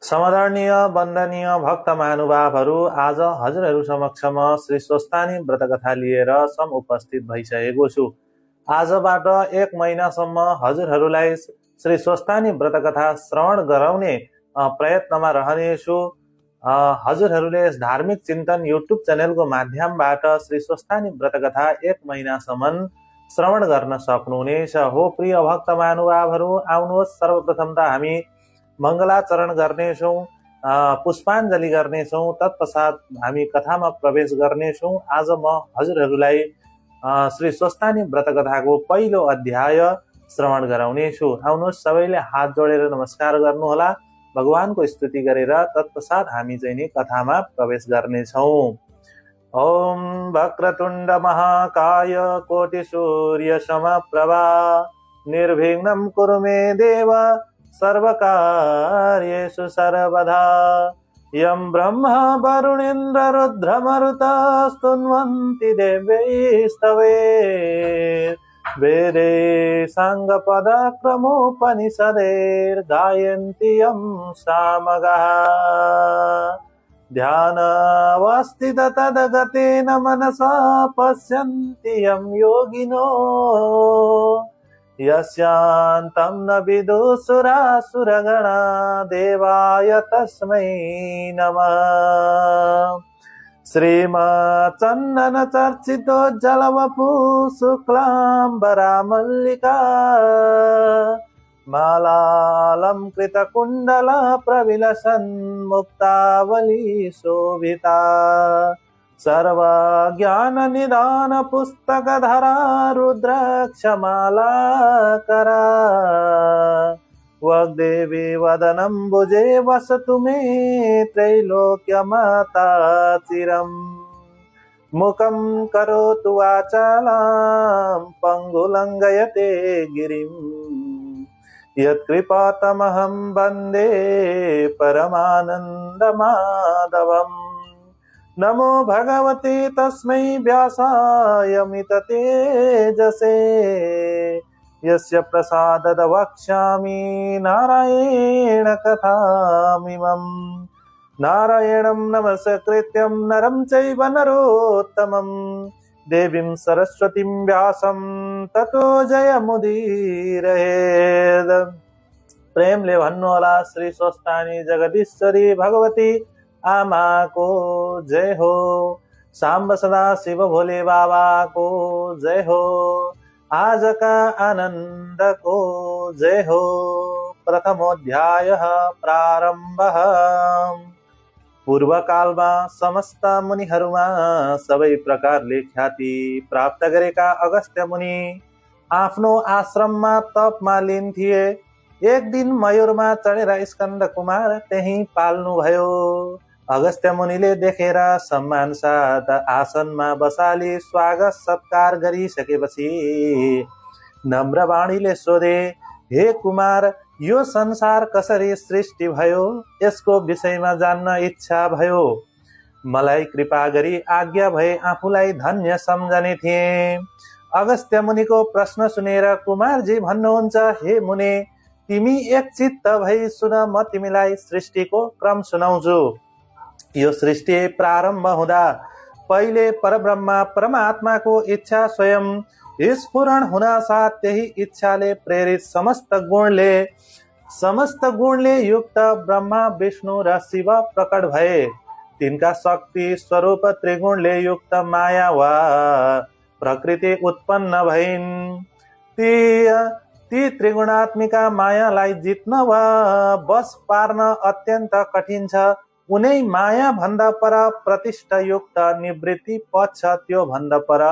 समदरणीय वन्दनीय भक्त महानुभावहरू, आज हजुरहरू समक्ष म श्री स्वस्थानी व्रतकथा लिएर उपस्थित भइसकेको छु। आजबाट 1 महिनासम्म हजुरहरूलाई श्री स्वस्थानी व्रतकथा श्रवण गराउने प्रयत्नमा रहनेछु। हजुरहरूले धार्मिक चिन्तन युट्युब च्यानलको माध्यमबाट श्री स्वस्थानी व्रतकथा 1 महिनासम्म श्रवण गर्न सक्नुहुनेछ। हो प्रिय भक्त महानुभावहरू, आउनुहोस् सर्वप्रथम त हामी मङ्गलाचरण गर्नेछौँ, पुष्पाञ्जली गर्नेछौँ, तत्पश्चात हामी कथामा प्रवेश गर्नेछौँ। आज म हजुरहरूलाई श्री स्वस्थानी व्रतकथाको पहिलो अध्याय श्रवण गराउनेछु। आउनुहोस् सबैले हात जोडेर नमस्कार गर्नुहोला, भगवानको स्तुति गरेर तत्पश्चात हामी चाहिँ नि कथामा प्रवेश गर्नेछौँ। ओम वक्रतुण्ड महाकाय कोटि सूर्य समप्रभा निर्विघ्नं कुरु मे देव सर्वकार्येषु सर्वदा। यं ब्रह्मा वरुणेन्द्र रुद्रमरुतस्तुन्वन्ति देवैस्तवे वेदे साङ्गपदक्रमोपनिषदैर्गायन्ति यं सामगाः। ध्यानावस्थित तद्गतेन मनसा पश्यन्ति यं योगिनो यस्यान्तं न विदुसुरासुरगणा देवाय तस्मै नमः। श्रीमच्चन्दन चर्चितोज्जलवपु शुक्लाम्बरा मल्लिका मालालङ्कृतकुण्डला प्रविलसन्मुक्तावली शोभिता। सर्वज्ञाननिधान पुस्तकधरा रुद्राक्षमालाकरा वाग्देवी वदनम्बुजे वसतु मे त्रैलोक्यमाता चिरम्। मुखं करोतु वाचालं पङ्गुलङ्घयते गिरिम् यत्कृपातमहं वन्दे परमानन्दमाधवम्। नमो भगवते तस्मै व्यासायमिततेजसे यस्य प्रसादद वक्ष्यामि नारायण कथामिमम्। नारायणं नमस्कृत्यं नरं चैव नरोत्तमं देवीं सरस्वतीं व्यासं ततो जयमुदीरयेत्। प्रेमले भन्नुहोला श्री स्वस्थानी जगदीश्वरी भगवती आमाको जय हो। सांब सदा शिव भोले बाबा को जय हो। आजका आनंद को जय हो। प्रथमोऽध्याय प्रारम्भः। पूर्वकालमा समस्त मुनिहरूमा सबै प्रकारले ख्याति प्राप्त गरेका अगस्त्य मुनि आफ्नो आश्रममा तपमा लिन्थिए। एक दिन मयूरमा चढेर स्कन्द कुमार त्यही पाल्नुभयो। अगस्त्य मुनिले देखेर सम्मान साथ आसनमा बसाली स्वागत सत्कार गरिसकेपछि नम्र वाणीले सोधे, हे कुमार, यो संसार कसरी सृष्टि भयो, यसको विषयमा जान्न इच्छा भयो। मलाई कृपा गरी आज्ञा भए आफूलाई धन्य सम्झने थिए। अगस्त्य मुनिको प्रश्न सुनेर कुमारजी भन्नुहुन्छ, हे मुने, तिमी एक चित्त भई सुन, म तिमीलाई सृष्टिको क्रम सुनाउँछु। यो सृष्टि प्रारम्भ हुँदा पहिले परब्रह्मा परमात्माको इच्छा स्वयं स्फुरण हुन साथ त्यही इच्छाले प्रेरित समस्त गुणले युक्त ब्रह्मा विष्णु र शिव प्रकट भए। तिनका शक्ति स्वरूप त्रिगुणले युक्त माया वा प्रकृति उत्पन्न भइन्। ती त्रिगुणात्मिका मायालाई जित्न वा बस पार्न अत्यन्त कठिन छ। उनै माया भन्दा पर प्रतिष्ठा युक्त निवृत्ति पक्ष, त्यो भन्दा पर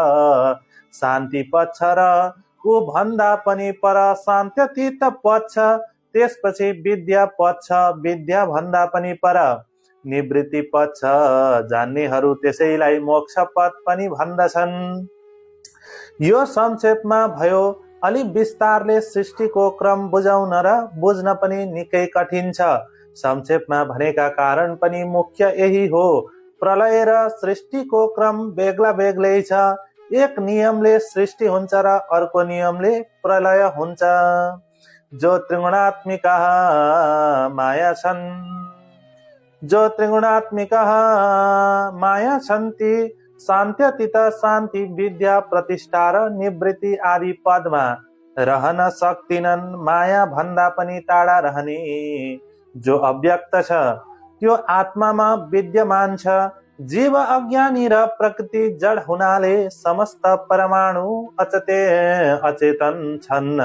शान्ति पक्ष र ऊ भन्दा पनि पर शान्त्यतीत पक्ष, त्यसपछि विद्या पक्ष, विद्या भन्दा पनि पर निवृत्ति पक्ष। जान्नेहरू त्यसैलाई मोक्ष पथ पनि भन्दछन्। यो संक्षेपमा भयो। अलि विस्तारले सृष्टिको क्रम बुझाउन र बुझ्न पनि निकै कठिन छ। संक्षेपमा भनेका कारण पनि मुख्य यही हो। प्रलय र सृष्टिको क्रम बेग्ला बेग्लै छ। एक नियमले सृष्टि हुन्छ र अर्को नियमले प्रलय हुन्छ। जो त्रिगुणात्मिका माया छन् जो त्रिगुणात्मिकः माया शान्ति शान्त्यतीत शान्ति विद्या प्रतिष्ठा र निवृत्ति आदि पदमा रहन सक्दिनन्। माया भन्दा पनि टाढा रहने जो अव्यक्त छ त्यो आत्मामा विद्यमान छ। जीव अज्ञानी र प्रकृति जड हुनाले समस्त परमाणु अचेतन छन्।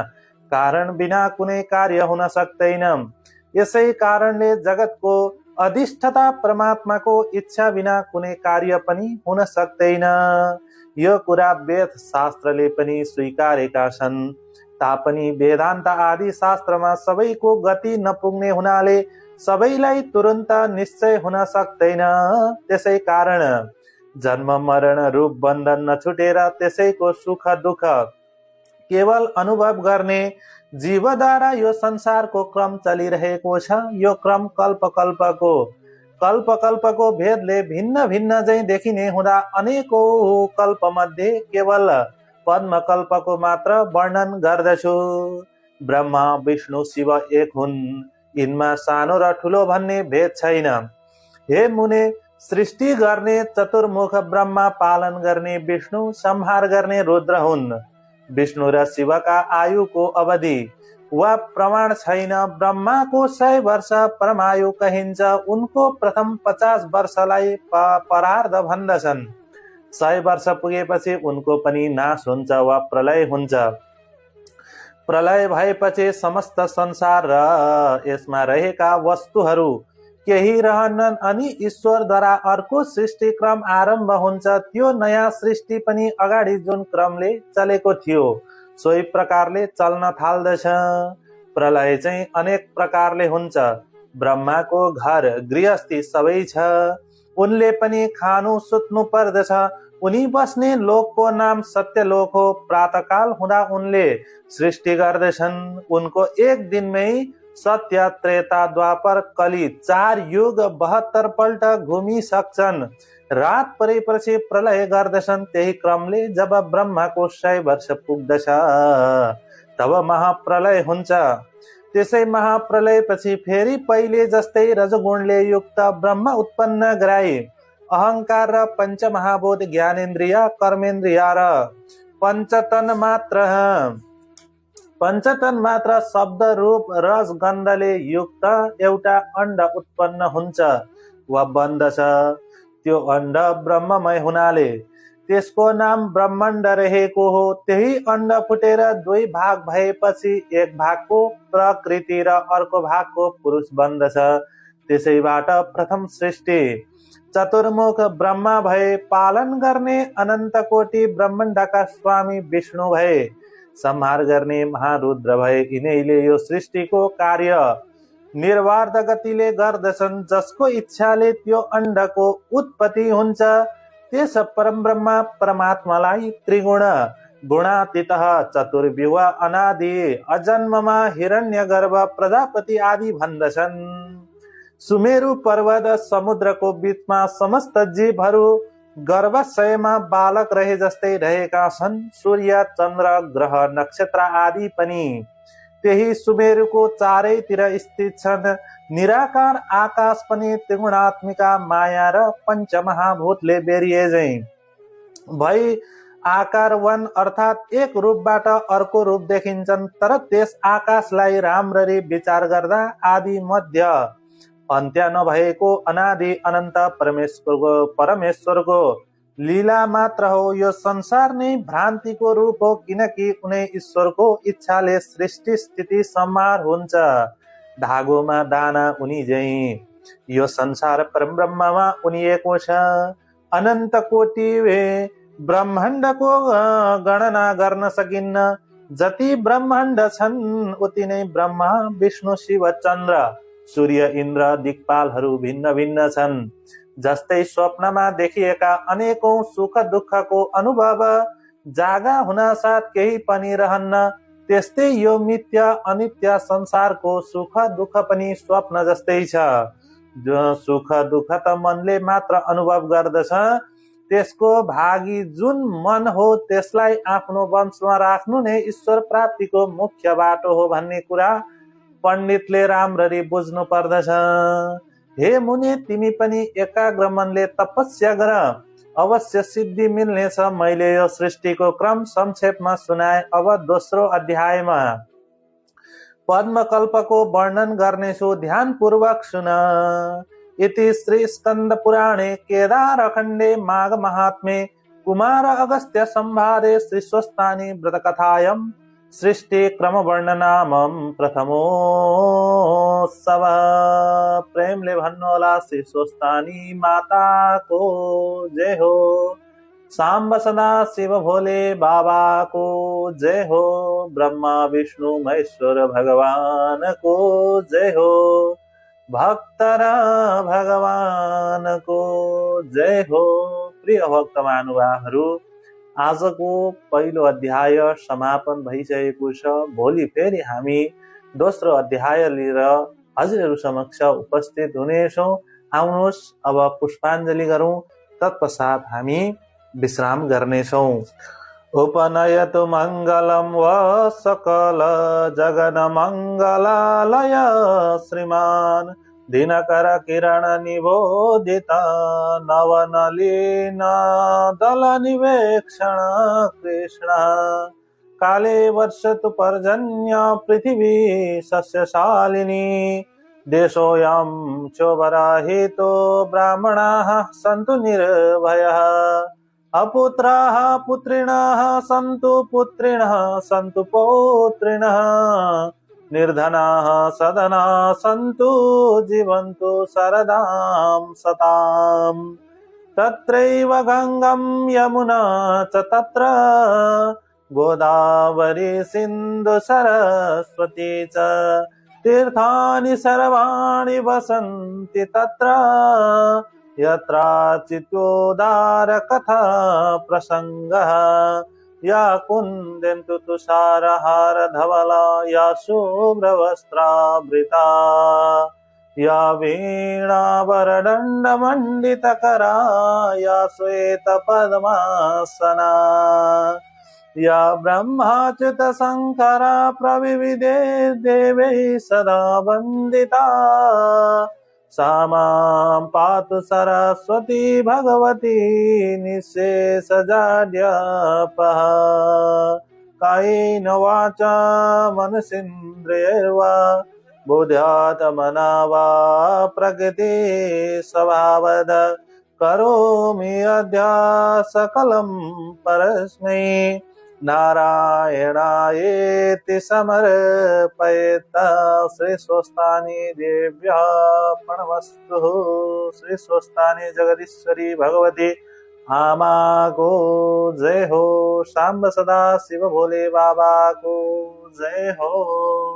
कारण बिना कुनै कार्य हुन सक्दैन। यसै कारणले जगतको अधिष्ठता परमात्माको इच्छा बिना कुनै कार्य पनि हुन सक्दैन। यो कुरा वेद शास्त्रले पनि स्वीकारेका छन्। तापनि वेदान्त आदि शास्त्रमा सबैको गति नपुग्ने हुनाले सबैलाई तुरन्त निश्चय हुन सक्दैन। त्यसै कारण जन्म मरण रूप बन्धन नछुटेर त्यसैको सुख दुःख केवल अनुभव गर्ने जीवद्वारा यो संसारको क्रम चलिरहेको छ। यो क्रम कल्पको भेदले भिन्न भिन्न चाहिँ देखिने हुँदा अनेकौं कल्पमध्ये केवल पद्मकल्पको मात्र वर्णन गर्दछु। ब्रह्मा विष्णु शिव एक हुन्। यिनमा सानो र ठुलो भन्ने भेद छैन। हे मुने, सृष्टि गर्ने चतुर्मुख ब्रह्मा, पालन गर्ने विष्णु, संहार गर्ने रुद्र हुन्। विष्णु र शिवका आयुको अवधि वा प्रमाण छैन। ब्रह्माको 100 वर्ष परमायु कहिन्छ। उनको प्रथम 50 वर्षलाई परार्ध भन्दछन्। 100 वर्ष पुगेपछि उनको पनि नाश हुन्छ वा प्रलय हुन्छ। प्रलय भएपछि समस्त संसार र यसमा रहेका वस्तुहरू केही रहन्नन् अनि ईश्वरद्वारा अर्को सृष्टि क्रम आरम्भ हुन्छ। त्यो नयाँ सृष्टि पनि अगाडि जुन क्रमले चलेको थियो सोही प्रकारले चल्न थाल्दछ। प्रलय चाहिँ अनेक प्रकारले हुन्छ। ब्रह्माको घर गृहस्थी सबै छ। उनले पनि खानु सुत्नु पर्दछ। उनी बस्ने लोकको नाम सत्यलोक हो। प्रातःकाल हुँदा उनले सृष्टि गर्दछन्। उनको एक दिनमै सत्य त्रेता द्वापर कली 4 युग 72 पल्ट घुमिसक्छन्। रात परेपछि प्रलय गर्दछन्। त्यही क्रमले जब ब्रह्माको 100 वर्ष पुग्दछ तब महाप्रलय हुन्छ। त्यसै महाप्रलयपछि फेरि पहिले जस्तै रजगुणले युक्त ब्रह्म उत्पन्न गराए। अहंकार र पंचमहाभूत ज्ञानेन्द्रिय कर्मेन्द्रिय र पंचतन मात्र शब्द रूप रस गन्धले युक्त एउटा अण्ड उत्पन्न हुन्छ वा बन्दछ। त्यो अण्ड ब्रह्ममय हुनाले त्यसको नाम ब्रह्माण्ड रहेको हो। त्यही अण्ड फुटेर 2 भाग भएपछि एक भागको प्रकृति र अर्को भागको पुरुष बन्दछ। त्यसैबाट प्रथम सृष्टि चतुर्मुख ब्रह्मा भए। पालन गर्ने अनन्त कोटि ब्रह्माण्डका स्वामी विष्णु भए। संहार गर्ने महारुद्र भए। यिनैले यो सृष्टिको कार्य निर्वाध गतिले गर्दछन्। जसको इच्छाले त्यो अण्डको उत्पत्ति हुन्छ। त्यस परमब्रह्मा परमात्मालाई त्रिगुण गुणातीत चतुर्व्यूह अनादि अजन्ममा हिरण्यगर्भ प्रजापति आदि भन्दछन्। सुमेरु पर्वत समुद्रको बीचमा समस्त जीवहरू गर्भाशयमा बालक रहे जस्तै रहेका छन्। सूर्य चन्द्र ग्रह नक्षत्र आदि पनि त्यही सुमेरुको चारैतिर स्थित छन्। निराकार आकाश पनि त्रिगुणात्मिका माया र पंचमहाभूतले बेरिएझै भई आकारवान अर्थात् एक रूपबाट अर्को रूप देखिन्छन्। तर त्यस आकाशलाई राम्ररी विचार गर्दा आदि मध्य अन्त्य नभएको अनादि अनन्त परमेश्वरको लीला मात्र हो। यो संसार नै भ्रान्तिको रूप हो। किनकि कुनै ईश्वरको इच्छाले सृष्टि स्थिति संहार हुन्छ। धागोमा दाना उनी झैं यो संसार परब्रह्ममा उनिएको छ। अनन्त कोटि ब्रह्माण्डको गणना गर्न सकिन्न। जति ब्रह्माण्ड छन् उति नै ब्रह्मा विष्णु शिव चन्द्र सूर्य इन्द्र दिक्पालहरू भिन्न भिन्न छन्। जस्तै स्वप्नमा देखिएका अनेकौं सुख दुःखको अनुभव जागा हुनासाथ केही पनि रहन्न। त्यस्तै यो मिथ्या अनित्य संसारको सुख दुःख पनि स्वप्न जस्तै छ। जो सुख दुःख त मनले मात्र अनुभव गर्दछ। त्यसको भागी जुन मन हो त्यसलाई आफ्नो वशमा राख्नु नै ईश्वर प्राप्तिको मुख्य बाटो हो भन्ने कुरा पण्डितले राम्ररी बुझ्नु पर्दछ। हे मुनि तिमी पनि एकाग्र मनले तपस्या गर, अवश्य सिद्धि मिल्नेछ। मैले यो सृष्टिको क्रम संक्षेपमा सुनाए। अब दोस्रो अध्यायमा पद्मकल्पको वर्णन गर्नेछु, ध्यानपूर्वक सुन। इति श्री स्कन्द पुराणे केदारखण्डे माघ महात्म्ये कुमार अगस्त्य संवादे श्री स्वस्थानी व्रत कथायां सृष्टि क्रम वर्णनामं प्रथमोत्सव। प्रेमले भन्नुहोला श्री स्वस्थानी माता को जय हो। सांब सदा शिव भोले बाबा को जय हो। ब्रह्मा विष्णु महेश्वर भगवान को जय हो। भक्तर भगवान को जय हो। प्रिय भक्त महानुभावहरू, आजको पहिलो अध्याय समापन भइसकेको छ। भोलि फेरि हामी दोस्रो अध्याय लिएर हजुरहरू समक्ष उपस्थित हुनेछौँ। आउनुहोस् अब पुष्पाञ्जली गरौँ, तत्पश्चात हामी विश्राम गर्नेछौँ। उपनयतु मङ्गलं व सकल जगन मङ्गलालय श्रीमान् दिनकर किरण निबोधित नवनलिन दल निवेक्षण कृष्ण काले वर्षतु पर्जन्य पृथिवी सस्यशालिनी देशोऽयं चोबराहितो ब्राह्मणाः सन्तु निर्भयाः अपुत्राः पुत्रिणः सन्तु पुत्रिणः सन्तु पौत्रिणः निर्धनाः सदना सन्तु जीवन्तु शरदां सताम् तत्रैव गङ्गं यमुना च तत्र गोदावरी सिन्धु सरस्वती च तीर्थानि सर्वाणि वसन्ति तत्र यत्राचित्योदार कथा प्रसङ्गः या कुन्देन्दु तुषारहार धवला या शुभ्रवस्त्रावृता या वीणावरदण्ड मण्डितकरा या श्वेत पद्मासना या ब्रह्माच्युत शङ्करा प्रविविधे देवैः सदा वन्दिता सा मां पातु सरस्वती भगवती निःशेषजाड्यापः कायेन वाचा मनसेन्द्रियैर्वा बुद्ध्यात्मना वा प्रकृति स्वभावद करोमि अद्य सकलं परस्मै नारायणायेति समर्पयेत्। श्री स्वस्थानी देव्याः प्रणमस्तु। श्री स्वस्थानी जगदीश्वरी भगवती आमा को जय हो। सांब सदा शिव भोले बाबा को जय हो।